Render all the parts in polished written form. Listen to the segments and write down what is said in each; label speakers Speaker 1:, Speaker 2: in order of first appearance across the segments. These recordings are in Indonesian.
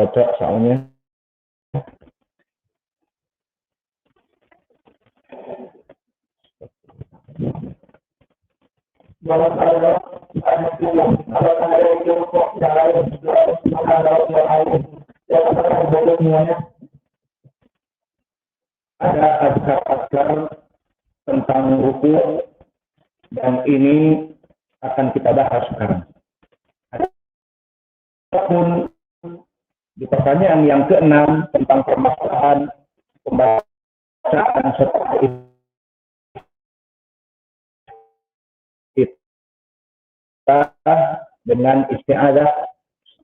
Speaker 1: Cocok soalnya. Ada azkar-azkar tentang ruku dan ini akan kita bahas sekarang. Adapun di pertanyaan yang ke-6 tentang permasalahan pembacaan setelah kita dengan isti'adzah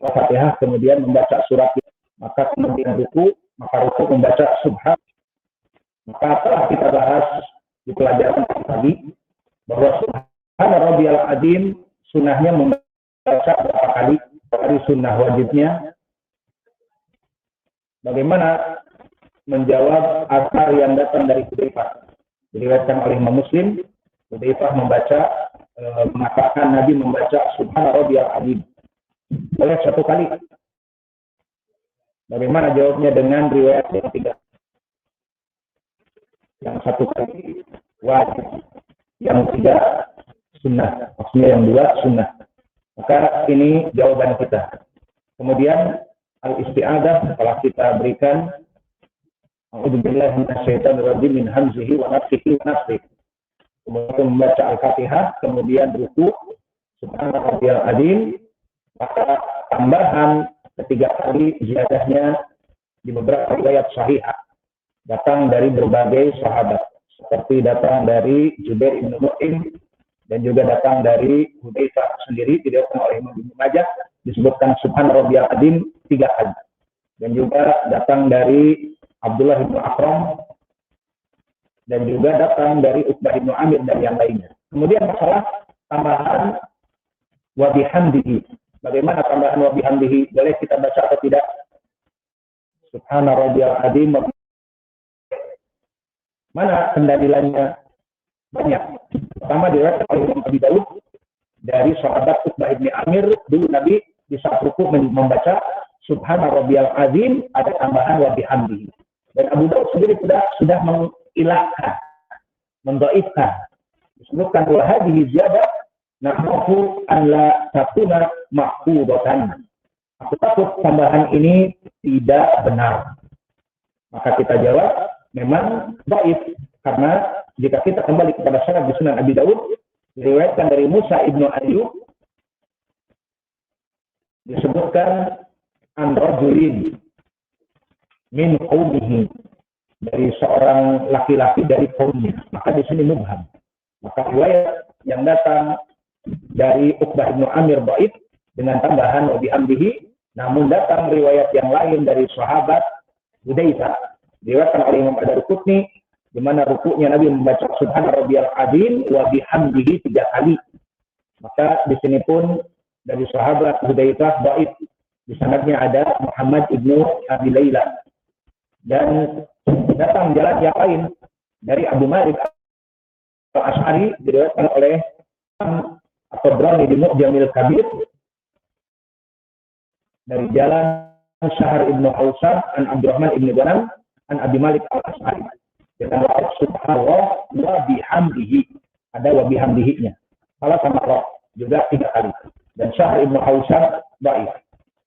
Speaker 1: Fatihah kemudian membaca surat, maka kemudian ruku membaca subhan. Maka telah kita bahas di pelajaran tadi bahwa subhana rabbiyal azim sunnahnya membaca berapa kali? Dari sunnah wajibnya. Bagaimana menjawab asar yang datang dari Hudzaifah? Diriwayatkan oleh Imam Muslim, Hudzaifah mengatakan Nabi membaca subhana rabbiyal azim oleh satu kali. Bagaimana jawabnya dengan riwayat yang ketiga? Yang satu kali wajib, yang tiga sunnah, maksudnya yang dua sunnah. Maka ini jawaban kita. Kemudian al-isti'adzah telah kita berikan a'udzubillahi minasyaitonirrajim min hamzihi wa nafthihi wa nafthihi. Kemudian membaca al-Fatihah, kemudian ruku subhana rabbiyal azim, maka tambahan ketiga kali ziyadahnya di beberapa riwayat sahihah datang dari berbagai sahabat, seperti datang dari Jubair bin Mut'im dan juga datang dari Hudzaifah sendiri, diriwayatkan oleh Imam Ibnu Majah, disebutkan subhana rabbiyal azim 3 kali. Dan juga datang dari Abdullah bin Akram dan juga datang dari Uqbah bin Amir dan yang lainnya. Kemudian masalah tambahan wa bihamdihi. Bagaimana tambahan wa bihamdihi? Boleh kita baca atau tidak? Subhana rabbiyal azim. Mana pendalilannya? Banyak. Pertama diriwayatkan oleh Imam Abi Daud dari sahabat Uqbah bin Amir, dulu Nabi di saat ruku membaca subhana rabbiyal azim, ada tambahan wa bihamdihi. Dan Abu Daud sendiri sudah mengilahkan, mendhaifkan. Disebutkan wa hadhihi ziyadah nahnu an la takuna mahfudatan. Aku takut tambahan ini tidak benar. Maka kita jawab memang dhaif, karena jika kita kembali kepada sanad di Sunan Abi Daud, diriwayatkan dari Musa ibnu Ayyub, disebutkan an rajulin min qaumihi, dari seorang laki-laki dari kaumnya. Maka di sini mubham. Maka riwayat yang datang dari Uqbah bin Amir dhaif dengan tambahan wa bihamdihi, namun datang riwayat yang lain dari sahabat Hudzaifah, diriwayatkan oleh Imam Ad-Darqutni, di mana rukuknya Nabi membaca subhana rabbiyal azim wa bihamdihi 3 kali. Maka di sini pun dari sahabat Hudzaifah dhaif. Di sanadnya ada Muhammad ibnu Abi Layla. Dan datang jalan yang lain dari Abu Malik Al-Asy'ari, diriwayatkan oleh At-Tabrani di Mu'jamil Kabir dari jalan Syahr ibnu Hausar an Abdurrahman ibnu Ghanam an Abi Malik Al-Asy'ari dengan lafaz subhanallah wa bihamdihi, ada wa bihamdihi-nya. Salah sama roh juga 3 kali. Dan Syahr ibnu Hausar dhaif.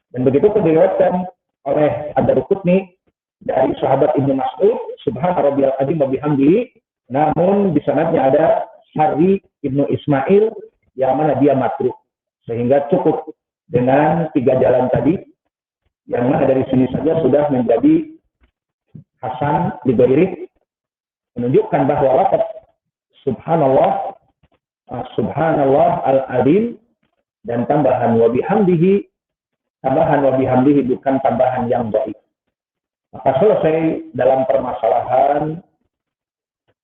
Speaker 1: Dan begitu pun diriwayatkan oleh Ad-Darqutni dari sahabat Ibnu Mas'ud subhana rabbiyal azim wa bihamdihi, namun di sanadnya ada Harri ibnu Ismail yang mana dia matruk, sehingga cukup dengan 3 jalan tadi, yang mana dari sini saja sudah menjadi hasan li ghairihi, menunjukkan bahwa lafaz subhanallah al-azim dan tambahan wa bihamdihi, tambahan wa bihamdihi bukan tambahan yang dhaif. Maka selesai dalam permasalahan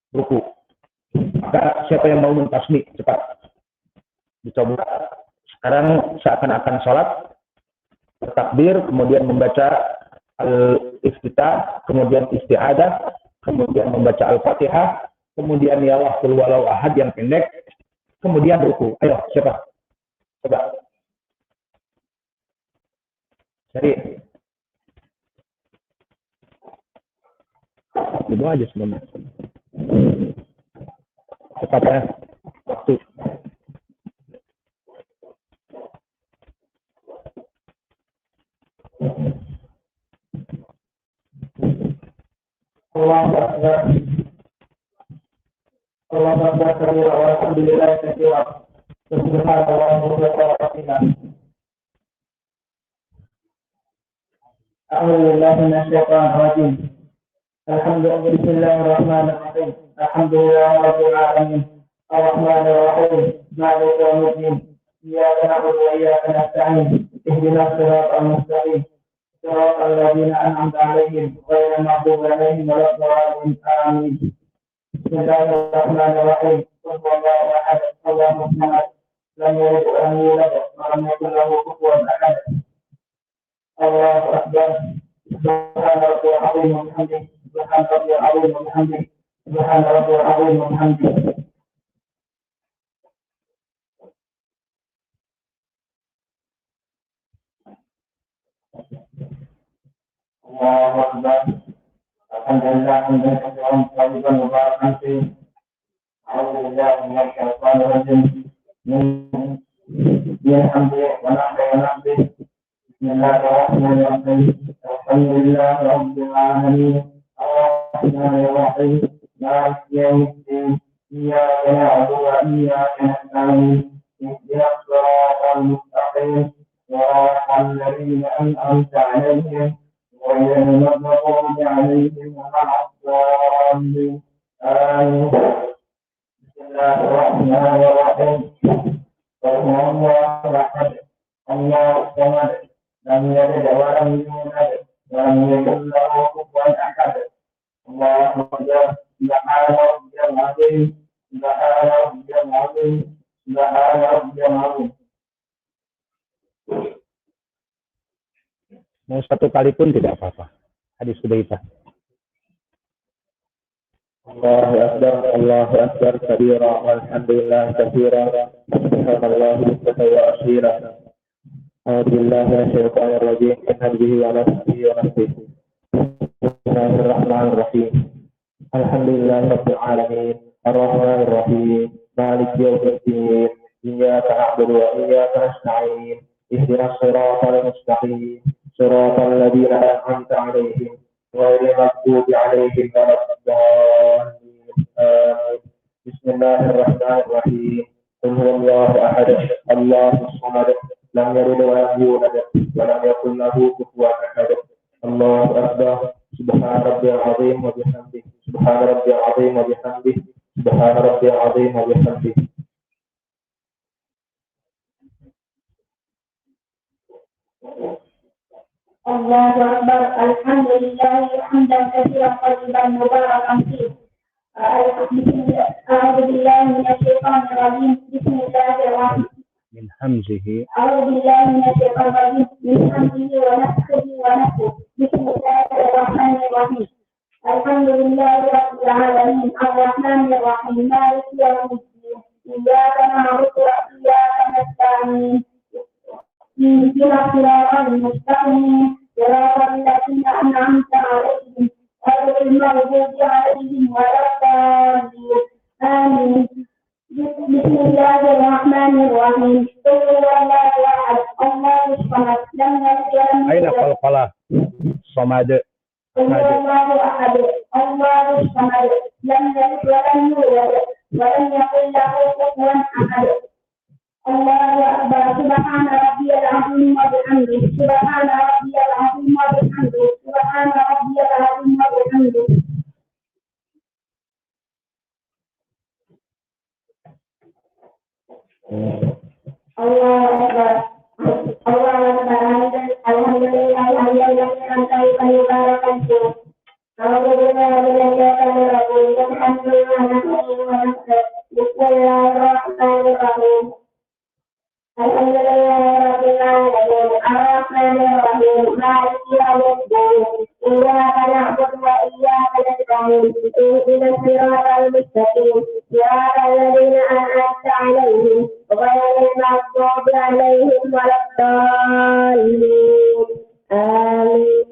Speaker 1: ruku. Maka siapa yang mau mentasmi cepat dicoba. Sekarang seakan-akan sholat, bertakbir, kemudian membaca al-iftitah, kemudian isti'adzah, kemudian membaca al-fatihah, kemudian ya Allah qul walau ahad yang pendek, kemudian ruku. Ayo siapa? Coba. Jadi dibuang aja sebelumnya. Cepatnya waktu. Allahu Akbar. Allahu Akbar kabira walhamdulillah katsira. Subhanallah wa bihamdihi. A'udzu billahi minasyaitonir rajim. Bismillahirrahmanirrahim. Alhamdulillahi rabbil alamin. Arrahmanir rahim. Maliki yaumiddin. Iyyaka na'budu wa iyyaka nasta'in. Ihdinas siratal mustaqim. Siratal ladzina an'amta 'alaihim ghairil maghdubi 'alaihim waladdallin. Amin. Bismillahirrahmanirrahim. Allahu ahad. Allahu samad. Lam yalid wa lam yulad wa lam yakul lahu kufuwan ahad. Allahu akbar. Subhana rabbiyal azim wa bihamdihi. Subhana rabbiyal azim wa bihamdihi. Subhana rabbiyal azim wa bihamdihi. Allahu akbar. Alhamdulillah hamdan katsiran tayyiban mubarakan fihi. A'udzu billahi minasyaitonir rajim. Bismillahirrahmanirrahim. Bismillahirrahmanirrahim. Alhamdulillah rabbil alamin. Arrahmanir rahim. Maliki yaumiddin. Iyyaka na'budu wa iyyaka nasta'in. Ihdinas siratal mustaqim. Siratal ladzina an'amta 'alaihim ghairil maghdubi 'alaihim waladdallin. Amin. Bismillahirrahmanirrahim. Allahu akbar. Allahu samad. Lam yalid wa lam yulad wa lam yakul lahu kufuwan ahad. Allahu akbar. Subhana rabbiyal azim. Subhana rabbiyal azim. Subhana rabbiyal azim. Mau satu kali pun tidak apa-apa. Hadis Hudzaifah. Allahu akbar kabira walhamdulillah katsira. Subhanallah wa ashira. A'udzu billahi minasyaitonir rajim. Min hamzihi wa nafthihi wa nafthihi. Bismillahirrahmanirrahim. Alhamdulillahi rabbil alamin. Arrahmanir rahim. Maliki yaumiddin. Iyyaka na'budu wa iyyaka nasta'in. Ihdinas siratal mustaqim. Siratal ladzina an'amta 'alaihim ghairil maghdubi 'alaihim waladdallin. Amin. Bismillahirrahmanirrahim. Qul huwallahu ahad. Allahus samad. Lam yalid wa lam yulad wa lam yakul lahu kufuwan ahad. Allahu akbar. Subhana rabbiyal azim wa bihamdihi. Subhana rabbiyal azim wa bihamdihi. Subhana rabbiyal azim wa bihamdihi. Allahu akbar. Alhamdulillah hamdan katsiran tayyiban mubarakan fihi. A'udzu billahi minasyaitonir rajim. Bismillahirrahmanirrahim. Min hamzihi. A'udzu billahi minasyaitonir rajim. Min hamzihi wa nafthihi wa nafthihi. Bismillahirrahmanirrahim. Alhamdulillahi rabbil alamin. Arrahmanir rahim. Maliki yaumiddin. Iyyaka na'budu wa iyyaka nasta'in. Ihdinas siratal mustaqim. Siratal ladzina an'amta 'alaihim ghairil maghdubi 'alaihim waladdallin. Amin. Bismillahirrahmanirrahim. Qul huwallahu ahad. Allahus samad. Lam yalid wa lam yulad. Aina qalqala. Samad. Qul huwallahu ahad. Allahus samad. Lam yalid wa lam yulad wa lam yakul lahu kufuwan ahad. Allahu akbar. Subhana rabbiyal azim wa bihamdihi. Subhana rabbiyal azim wa bihamdihi. Subhana rabbiyal azim wa bihamdihi. Allahu akbar. Allahu akbar. Alhamdulillah hamdan tayyiban mubarakan fihi. A'udzu billahi minasyaitonir rajim. Bismillahirrahmanirrahim. Alhamdulillahirabbil alamin. Arrahmanir rahim. Maliki yaumiddin. Iyyaka na'budu wa iyyaka nasta'in. Ihdinas siratal mustaqim. Siratal ladzina an'amta 'alaihim ghairil maghdubi 'alaihim waladdallin. Amin.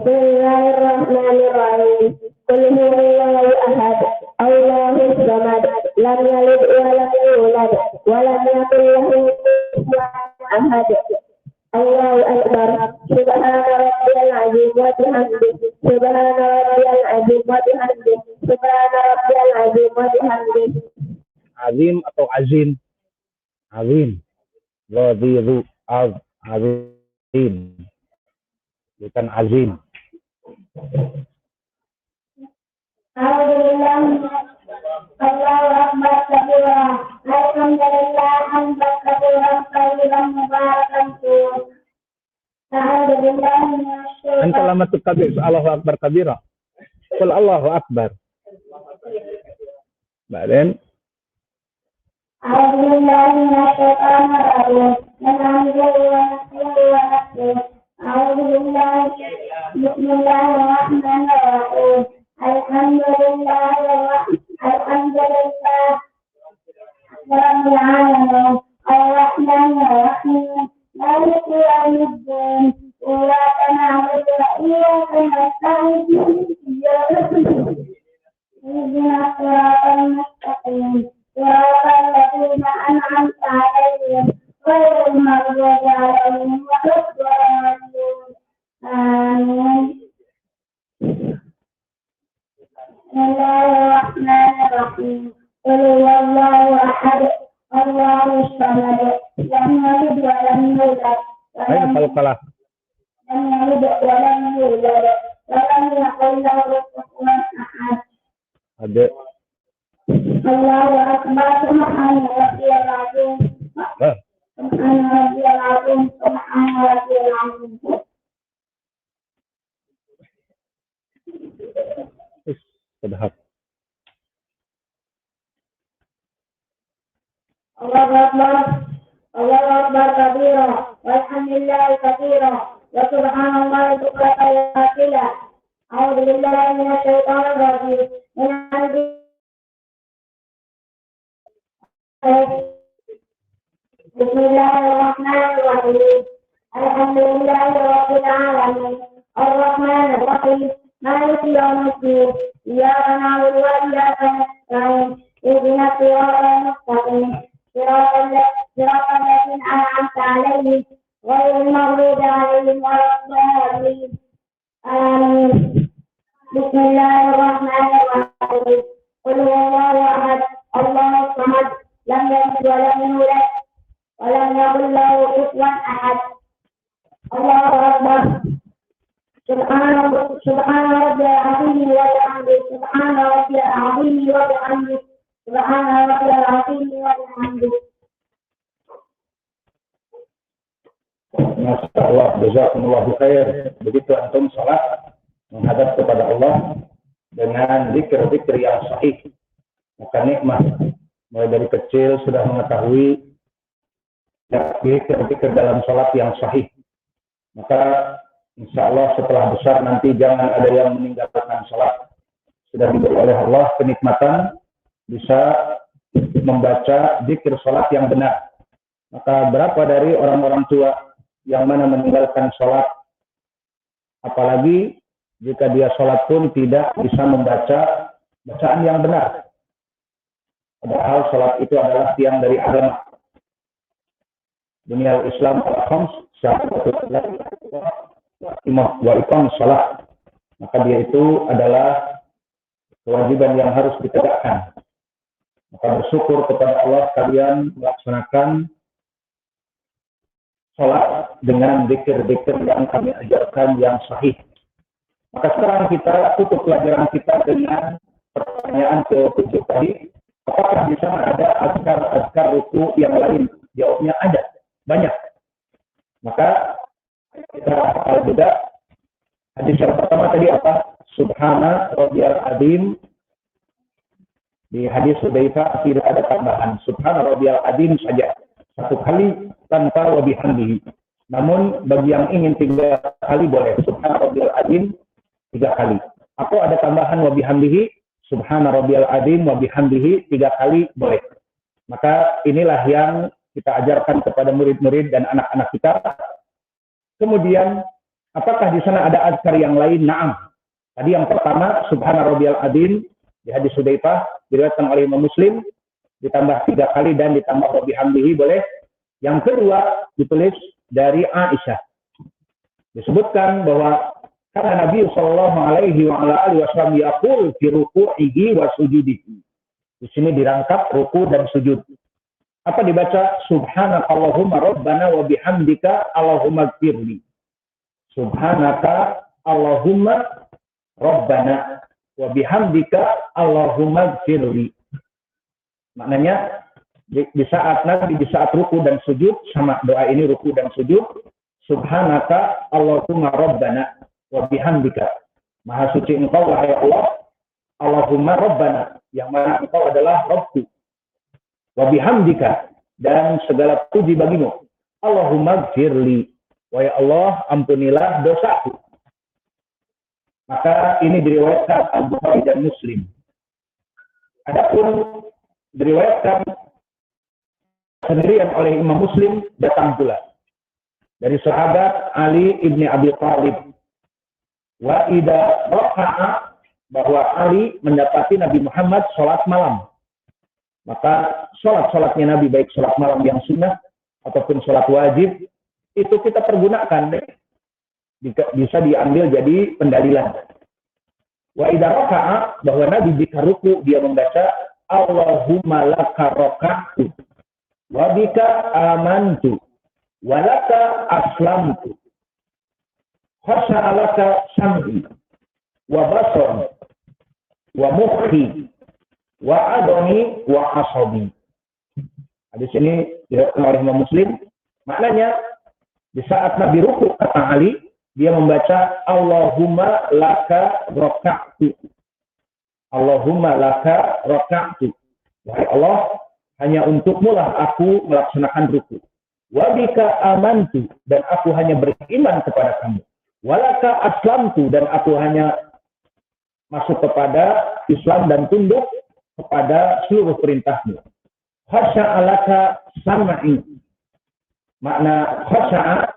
Speaker 2: Bismillahirrahmanirrahim. Qul huwallahu ahad, Allahus samad, lam yalid wa lam yulad, wa lam yakul lahu kufuwan ahad. Allahu akbar. Subhana rabbiyal azim wa bihamdihi. Subhana rabbiyal azim wa bihamdihi. Subhana rabbiyal azim wa bihamdihi.
Speaker 1: Azim atau azim? Azim. Ghadhiru azim. Bukan azim.
Speaker 2: Alhamdulillah. Allahu akbar kabira. Alhamdulillah hamdan katsiran thayyiban mubarakan fihi. Alhamdulillah.
Speaker 1: Anta lama tukabir Allahu akbar kabira. Qul Allahu akbar. Badan
Speaker 2: Alhamdulillah minasyaitonir rajim. Bismillahirrahmanirrahim. Bismillahirrahmanirrahim. Alhamdulillah Rabbil alamin. Ar-Rahmanir Rahim. Maliki yaumiddin. Iyyaka na'budu wa iyyaka nasta'in. Ihdinas siratal mustaqim. Siratal ladzina an'amta 'alaihim ghairil maghdubi 'alaihim waladdallin. Amin. Bismillahirrahmanirrahim. Qul huwallahu ahad, Allahus samad, lam yalid wa lam yulad, wa lam yalid wa lam yulad, wa lam yakul lahu kufuwan ahad.
Speaker 1: ada.
Speaker 2: Allahu akbar. Subhana rabbiyal azim. Subhana rabbiyal azim. Subhana rabbiyal azim.
Speaker 1: Sedap.
Speaker 2: Allahu akbar. Allahu akbar kabira. Walhamdulillahi katsira. Wa subhanallahi bukratan wa asila. A'udzu billahi minasyaitonir rajim. Bismillahirrahmanirrahim. Alhamdulillahi rabbil alamin. Ar-Rahmanir Rahim. Maliki yaumiddin. Iyyaka na'budu wa iyyaka nasta'in. Ihdinas siratal mustaqim. Siratal ladzina an'amta 'alaihim ghairil maghdubi 'alaihim waladdallin. Amin. Bismillahirrahmanirrahim. Qul huwallahu ahad, Allahus samad, lam yalid wa lam yulad, wa lam yakul lahu kufuwan ahad. Allahu akbar. Subhana rabbiyal azim wa bihamdihi. Subhana rabbiyal azim wa bihamdihi. Subhana rabbiyal azim wa bihamdihi.
Speaker 1: Masya Allah, jazakumullahu khair. Begitu antum salat menghadap kepada Allah dengan zikir-zikir yang sahih, maka nikmat. Mulai dari kecil sudah mengetahui zikir-zikir dalam salat yang sahih, maka insya Allah setelah besar nanti jangan ada yang meninggalkan salat. Sudah diberi oleh Allah kenikmatan bisa membaca zikir salat yang benar. Maka berapa dari orang-orang tua yang mana meninggalkan sholat, apalagi jika dia sholat pun tidak bisa membaca bacaan yang benar. Padahal sholat itu adalah tiang dari agama. Dunia Islam wa iqam sholat. Maka dia itu adalah kewajiban yang harus ditegakkan. Maka bersyukur kepada Allah kalian melaksanakan sholat dengan zikir-zikir yang kami ajarkan yang sahih. Maka sekarang kita tutup pelajaran kita dengan pertanyaan ke-7 tadi. Apakah di sana ada azkar ruku yang lain? Jawabnya ada, banyak. Maka kita hafal juga. Hadis yang pertama tadi apa? Subhana rabbiyal azim. Di hadis Hudzaifah tidak ada tambahan. Subhana rabbiyal azim saja. Satu kali tanpa wa bihamdihi. Namun bagi yang ingin 3 kali boleh. Subhana rabbiyal azim 3 kali. Atau ada tambahan wa bihamdihi, subhana rabbiyal azim wa bihamdihi 3 kali boleh. Maka inilah yang kita ajarkan kepada murid-murid dan anak-anak kita. Kemudian Apakah di sana ada azkar yang lain? Naam. Tadi yang pertama, Subhana Rabbiyal Adzim di hadis Hudzaifah diriwayatkan oleh Imam Muslim, ditambah 3 kali dan ditambah wa bihamdihi boleh. Yang kedua ditulis dari Aisyah. Disebutkan bahwa karena Nabi Shallallahu Alaihi Wasallam yaqul fi ruku'ihi wa sujudihi. Di sini dirangkap ruku dan sujud. Apa dibaca? Subhanakallahumma rabbana wa bihamdika Allahumma gfirli. Subhanaka Allahumma rabbana wa bihamdika Allahumma gfirli. Maknanya di saat Nabi di saat ruku dan sujud, sama doa ini ruku dan sujud, Subhanaka Allahumma rabbana wa bihamdika. Maha suci engkau wahai Allah, Allahumma rabbana, yang mana engkau adalah Rabbku. Wa bihamdika, dan segala puji bagimu. Allahumma gfirli, wahai Allah, ampunilah dosaku. Maka ini diriwayatkan Al-Bukhari dan Muslim. Adapun diriwayatkan sendirian oleh Imam Muslim datang pula dari sahabat Ali ibni Abi Thalib. Wa idza raka'a, bahwa Ali mendapati Nabi Muhammad sholat malam. Maka sholat-sholatnya Nabi, baik sholat malam yang sunnah ataupun sholat wajib, itu kita pergunakan, bisa diambil jadi pendalilan. Wa idza raka'a, bahwa Nabi jika ruku dia membaca Allahumma laka raka'tu wa bika amantu wa laka aslamtu khasha'alaka sam'i wa basari wa mukhi wa adoni wa asabi. Hadis ini diriwayatkan oleh Imam Muslim. Maknanya di saat Nabi ruku, kata Ali, dia membaca Allahumma laka raka'tu. Allahumma laka raka'tu. Wahai Allah, hanya untukmu lah aku melaksanakan ruku. Wa bika amantu, dan aku hanya beriman kepada kamu. Walaka aslamtu, dan aku hanya masuk kepada Islam dan tunduk kepada seluruh perintahmu. Khasha'alaka sam'i. Makna khasha'a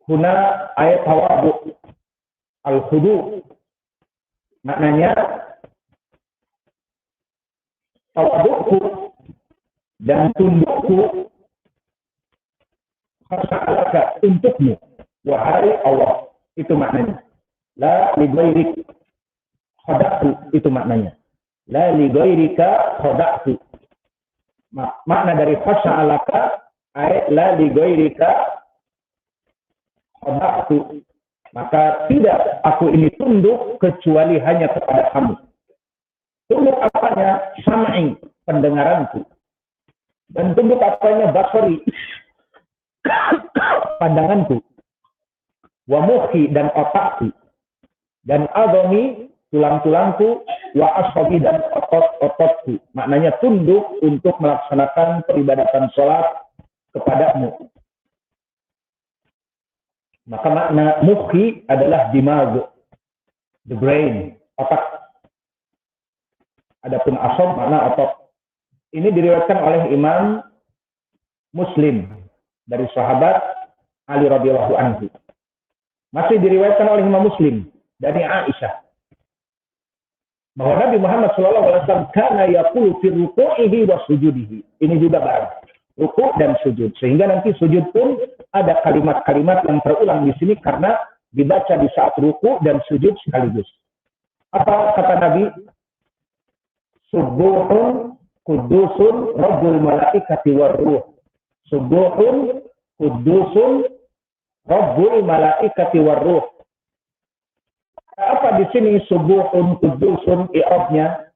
Speaker 1: huna ayat tawadhu al-khudu. Maknanya tawadhuku dan tundukku, khasha'alaka, untukmu wahai Allah. Itu maknanya. La li ghairik khada'tu, itu maknanya. La li ghairika khada'tu. Makna dari khasha'alaka ay la li ghairika khada'tu. Maka tidak aku ini tunduk kecuali hanya kepada kamu. Tunduk apanya? Sam'i, pendengaranku. Dan tunduk apanya? Basari, pandanganku. Wa mukhi, dan otakku. Dan adoni, tulang-tulangku. Wa ashabi, dan otot-ototku. Maknanya tunduk untuk melaksanakan peribadatan sholat kepadamu. Maka makna mukhi adalah dimag, the brain, otak. Adapun ashab makna otot. Ini diriwayatkan oleh Imam Muslim dari sahabat Ali radhiyallahu anhu. Masih diriwayatkan oleh Imam Muslim dari Aisyah bahwa Nabi Muhammad SAW kana yaqulu fi ruku'ihi wa sujudihi. Ini juga barang ruku dan sujud. Sehingga nanti sujud pun ada kalimat-kalimat yang terulang di sini karena dibaca di saat ruku dan sujud sekaligus. Apa kata Nabi? Subuhun kudusun rabbul malaikati warruh. Subuhun kudusun rabbul malaikati warruh. Apa di sini subuhun kudusun i'rabnya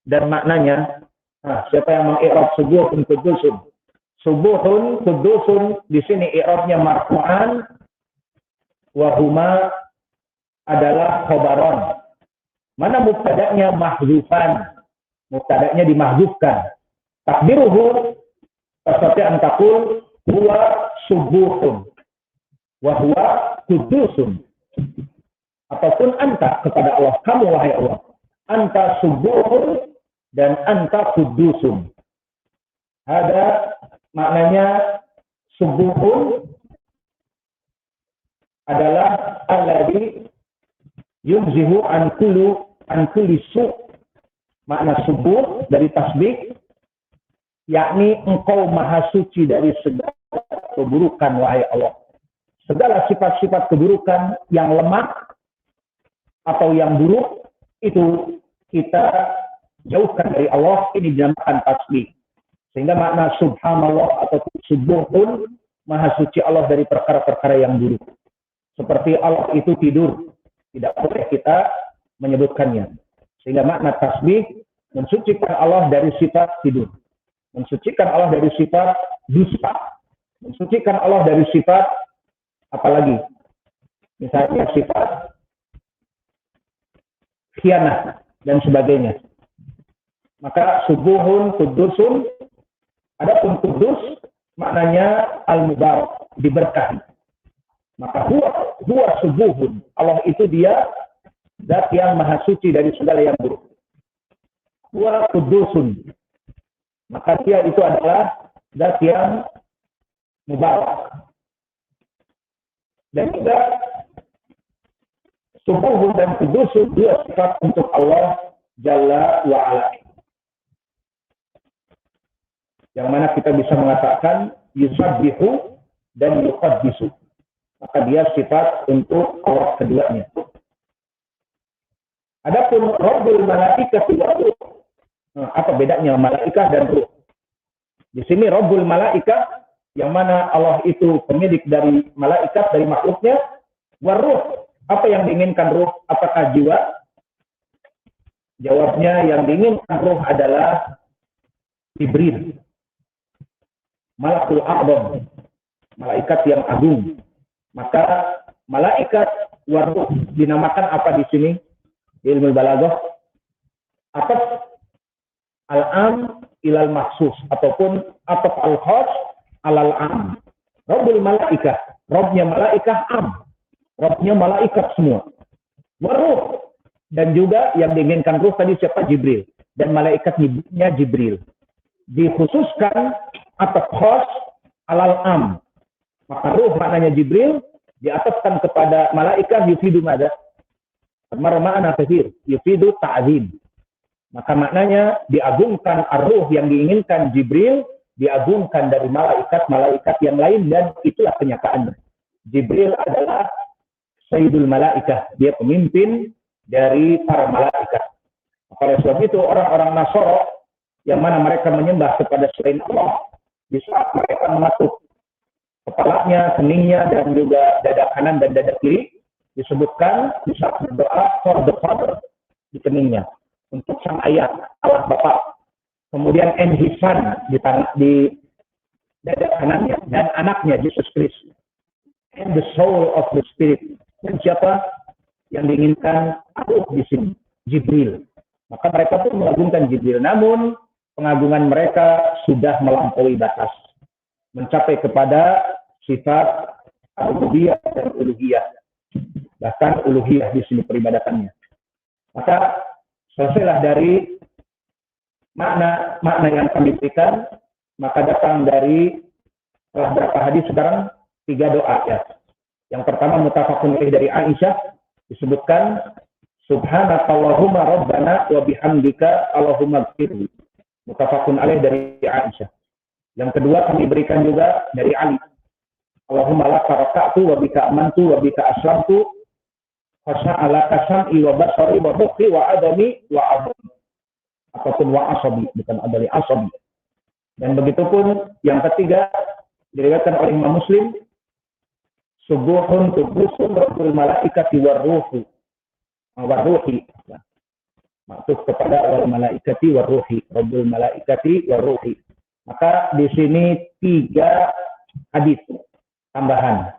Speaker 1: dan maknanya? Nah, siapa yang mengi'rab subuhun kudusun? Subuhun kudusun di sini i'rabnya marfu'an wa huma adalah khobaron. Mana mubtada'nya? Mahdzufan. Mubtada'nya dimahdzufkan. Takdiruhu seperti antakul huwa subuhun wa huwa kudusun. Ataupun anta kepada Allah, kamu wahai Allah. Anta subuhun dan anta kudusun. Ada maknanya subuhun adalah alladzi yunzihu an kulli su'. Makna subuh dari tasbih, yakni engkau maha suci dari segala keburukan, wahai Allah. Segala sifat-sifat keburukan yang lemah atau yang buruk itu kita jauhkan dari Allah. Ini dinamakan tasbih. Sehingga makna subhanallah atau subuhun, maha suci Allah dari perkara-perkara yang buruk. Seperti Allah itu tidur, tidak boleh kita menyebutkannya. Sehingga makna tasbih mensucikan Allah dari sifat tidur, mensucikan Allah dari sifat dusta, mensucikan Allah dari sifat apalagi, misalnya sifat khianat dan sebagainya. Maka subuhun, kudusun, adapun kudus maknanya al-mubarak, diberkahi. Maka huwa subuhun, Allah itu dia zat yang maha suci dari segala yang buruk. Huwa kudusun, maka dia itu adalah zat yang mubarak. Dan juga subuhun dan kudusun dua sifat untuk Allah Jalla wa'ala. Yang mana kita bisa mengatakan yusabbihu dan yuqaddisu. Maka dia sifat untuk Allah keduanya. Adapun Rabbul Malaikati wa Ruh. Apa bedanya malaikat dan ruh? Di sini Rabbul Malaikah, yang mana Allah itu pemilik dari malaikat, dari makhluknya. Wa Ruh, apa yang diinginkan ruh? Apakah jiwa? Jawabnya, yang diinginkan ruh adalah Jibril, Malakul A'zam, malaikat yang agung. Maka malaikat wa ruh dinamakan apa di sini? Di ilmu balaghah, ataf al-am ilal maksus, ataupun ataf al-khas alal am. Rabbul malaikah, Rabbnya malaikah am, Rabbnya malaikat semua. Waruh, dan juga yang diinginkan ruh tadi siapa? Jibril. Dan malaikatnya Jibril. Dikhususkan ataf khas alal am. Maka ruh maknanya Jibril, diatafkan kepada malaikat yufidu mada? Makna kathir, yufidu ta'zim. Maka maknanya diagungkan ar-ruh yang diinginkan Jibril, diagungkan dari malaikat-malaikat yang lain, dan itulah kenyataannya. Jibril adalah Sayyidul Malaikah, dia pemimpin dari para malaikat. Oleh sebab itu orang-orang Nasara yang mana mereka menyembah kepada selain Allah, di saat mereka mengatuk kepalanya, keningnya, dan juga dada kanan dan dada kiri, disebutkan di saat berdoa for the father di keningnya, untuk sang ayah, Allah Bapa. Kemudian and his son di dada kanannya, dan anaknya Yesus Kristus. And the soul of the spirit. Dan siapa yang diinginkan Allah di sini? Jibril. Maka mereka pun mengagungkan Jibril. Namun pengagungan mereka sudah melampaui batas, mencapai kepada sifat rububiyah dan uluhiyah. Bahkan uluhiyah di sini peribadatannya. Maka selesailah dari makna yang kami berikan, maka datang dari setelah berapa hadis sekarang 3 doa ya. Yang pertama mutafaqun alaih dari Aisyah, disebutkan subhanakallahumma rabbana wa bihamdika allahumma ighfirli. Mutafaqun alaih dari Aisyah. Yang kedua kami berikan juga dari Ali. Allahumma laka raka'tu wa bika amantu wa bika aslamtu fasa'alaka sam'i wa basari wa mukhi wa adami wa adami. Ataupun wa asabi, bukan adali, asabi. Dan begitu pun yang ketiga diriwayatkan oleh Imam Muslim, subuhun qudusun rabbul malaikati warruhi. Warruhi. Maksud kepada wal malaikati warruhi, rabbul malaikati warruhi. Maka di sini 3 hadis tambahan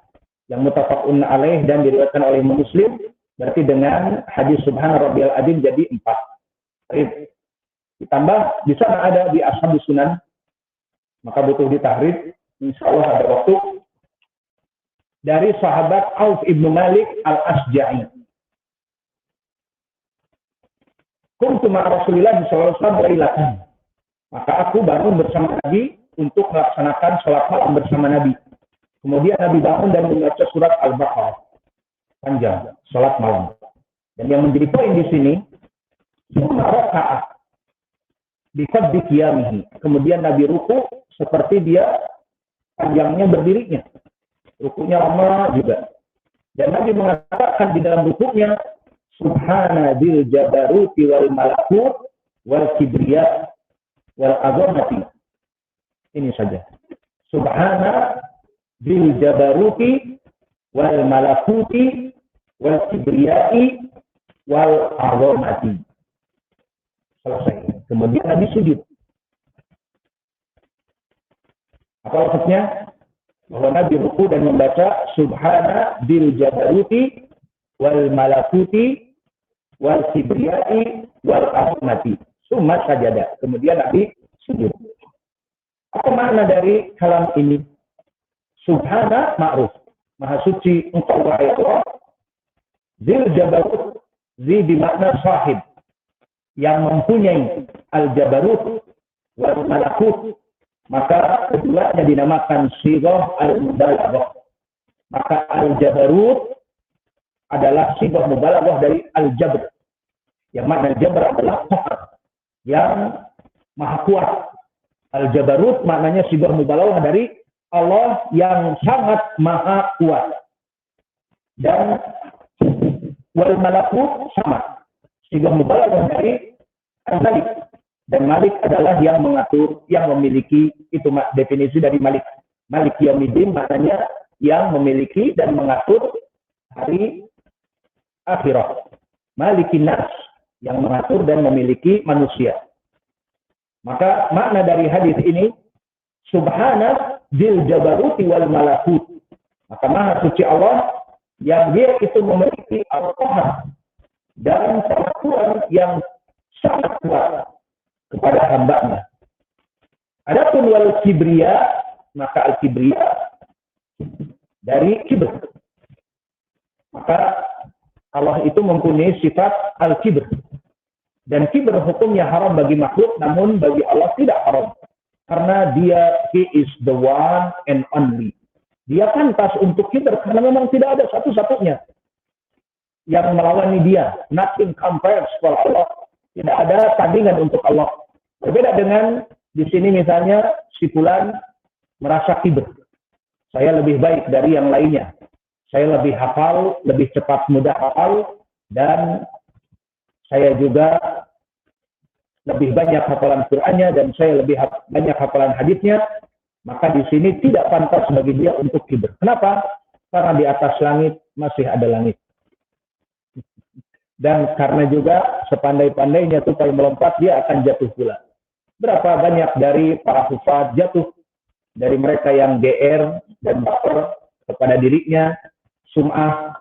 Speaker 1: yang mutafaqun alaih dan diriwayatkan oleh Imam Muslim, berarti dengan hadis subhana rabbiyal azim jadi 4. Ditambah di sana ada di Ashabus Sunan, maka butuh ditahrif. Insyaallah ada waktu. Dari sahabat Auf ibnu Malik al-Asja'i. Kuntu ma'a Rasulillah sallallahu alaihi wasallam. Maka aku bangun bersama Nabi untuk melaksanakan sholat malam bersama Nabi. Kemudian Nabi bangun dan membaca surat Al-Baqarah. panjang, salat malam. Dan yang menjadi poin di sini, summa raka'a bi qadri qiyamihi. Kemudian Nabi ruku seperti dia panjangnya berdirinya. Rukunya lama juga. Dan Nabi mengatakan di dalam rukunya, Subhana bil jabaruti wal malakut wal kibriya wal azamati. Ini saja. Subhana bil jabaruti wal malakuti wal kibriyai wal azamati. Selesai. Kemudian Nabi sujud. Apa maksudnya? Bahwa Nabi ruku dan membaca Subhana bil jabaruti wal malakuti wal kibriyai wal azamati. Summa sajada. Kemudian Nabi sujud. Apa makna dari kalam ini? Subhana ma'ruf. Maha suci engkau wahai Allah. Zil jabarut. Zi bermakna sahib. Yang mempunyai al-jabarut wal malakut. Maka keduanya dinamakan sighah al-mubalaghah. Maka al-jabarut adalah sighah mubalaghah dari al-jabr. Yang makna jabr adalah qahar. Yang maha kuat. Al-jabarut maknanya sighah mubalaghah dari Allah yang sangat maha kuat. Dan wal malakut sama. Sighah mubalaghah dari al-malik. Dan Malik adalah yang mengatur, yang memiliki, itu definisi dari Malik. Malik Yaumiddin maknanya yang memiliki dan mengatur hari akhirat. Malikin nas, yang mengatur dan memiliki manusia. Maka makna dari hadis ini, Subhana dzil jabaruti wal malakut. Maka maha suci Allah yang dia itu memiliki al-qahar dan peraturan yang sangat kuat kepada hambanya. Adapun wal kibriya, maka al kibriya dari kibr. Maka Allah itu mempunyai sifat al kibr. Dan kibr hukumnya haram bagi makhluk, namun bagi Allah tidak haram. Karena dia, he is the one and only. Dia pantas untuk kibr, karena memang tidak ada satu-satunya yang melawani dia. Nothing compares for Allah. Tidak ada tandingan untuk Allah. Berbeda dengan di sini misalnya si fulan merasa kibr. Saya lebih baik dari yang lainnya. Saya lebih hafal, lebih cepat mudah hafal, dan saya juga lebih banyak hafalan Qur'annya, dan saya lebih banyak hafalan hadisnya. Maka di sini tidak pantas bagi dia untuk kibr. Kenapa? Karena di atas langit masih ada langit. Dan karena juga sepandai-pandainya tupai melompat, dia akan jatuh pula. Berapa banyak dari para hufaz jatuh, dari mereka yang GR dan baper kepada dirinya, sum'ah,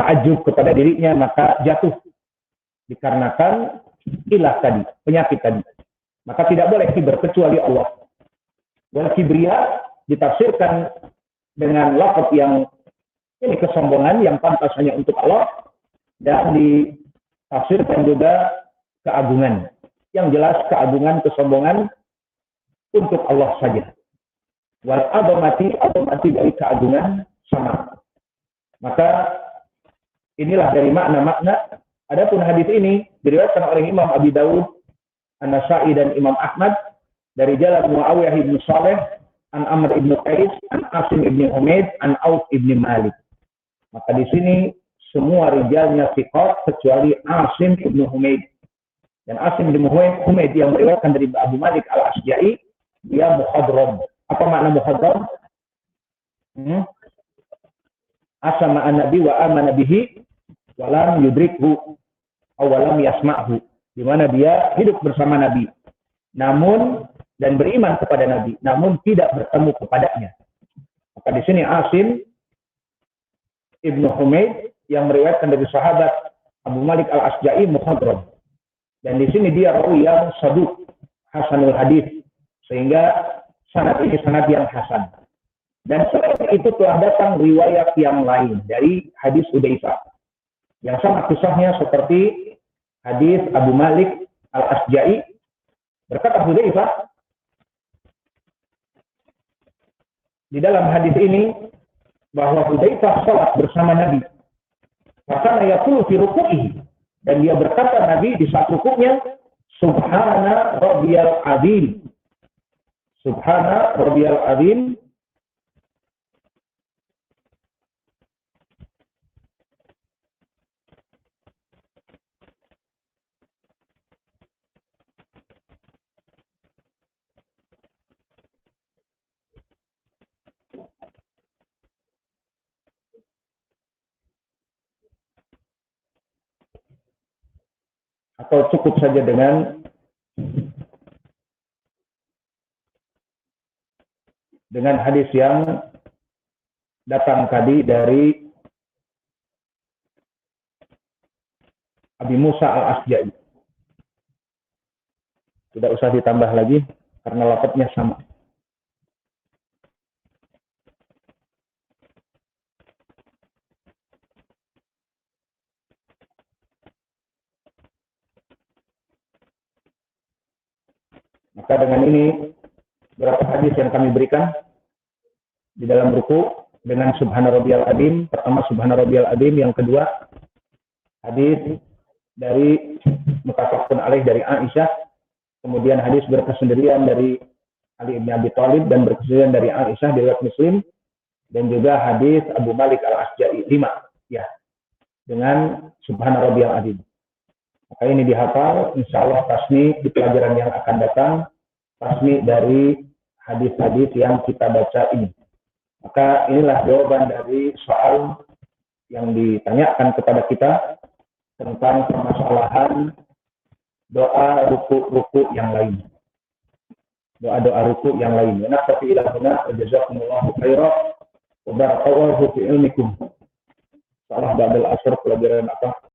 Speaker 1: ta'ajub kepada dirinya, maka jatuh. Dikarenakan ilah tadi, penyakit tadi. Maka tidak boleh kibr kecuali Allah. Wal kibriya ditafsirkan dengan lafaz yang ini kesombongan yang pantas hanya untuk Allah, dan ditafsirkan juga keagungan. Yang jelas keagungan, kesombongan untuk Allah saja. Wal azamati dari keagungan sama. Maka inilah dari makna-makna. Adapun hadis ini diriwayatkan oleh Imam Abi Dawud, An-Nasa'i dan Imam Ahmad dari jalan Muawiyah bin Saleh, an Amr bin Qais, an Asim bin Humaid, an Auf bin Malik. Maka di sini semua rijalnya thiqat kecuali Asim bin Humaid. Dan Asim bin Humaid yang meriwayatkan dari Abu Malik Al-Asja'i, dia mukhadram. Apa makna mukhadram? Asama an-nabi wa amana bihi wa lam yudrikhu aw lam yasma'hu. Di mana dia hidup bersama Nabi, namun dan beriman kepada Nabi, namun tidak bertemu kepadanya. Maka di sini Asim Ibnu Humaid yang meriwayatkan dari sahabat Abu Malik Al-Asja'i mukhadram. Dan di sini dia rawi yang saduq, hasanul hadis, sehingga sanad ini sanad yang hasan. Dan selain itu telah datang riwayat yang lain dari hadis Hudzaifah yang sama kisahnya seperti hadis Abu Malik Al-Asja'i. Berkata Hudzaifah, di dalam hadis ini bahwa Hudzaifah salat bersama Nabi. Maka yaqulu fi ruku'ihi, dan dia berkata Nabi di saat rukuknya, Subhana rabbiyal azim. Subhana rabbiyal azim. Atau cukup saja dengan hadis yang datang tadi dari Abi Musa al-Asja'i. Tidak usah ditambah lagi karena lafadznya sama. Maka dengan ini beberapa hadis yang kami berikan di dalam ruku dengan Subhana Rabbiyal Azim. Pertama Subhana Rabbiyal Azim, yang kedua hadis dari muttafaqun alaih dari Aisyah, kemudian hadis berkesendirian dari Ali bin Abi Thalib dan berkesendirian dari Aisyah di riwayat Muslim, dan juga hadis Abu Malik al-Asja'i 5 ya dengan Subhana Rabbiyal Azim. Maka ini dihafal, insya Allah tasmi di pelajaran yang akan datang, tasmi dari hadis-hadis yang kita baca ini. Maka inilah jawaban dari soal yang ditanyakan kepada kita tentang permasalahan doa ruku-ruku yang lain. Doa-doa ruku yang lain. Naktafi ila huna, jazakumullahu khairan wa barakallahu fi ilmikum. Salah ba'dal asr, pelajaran apa?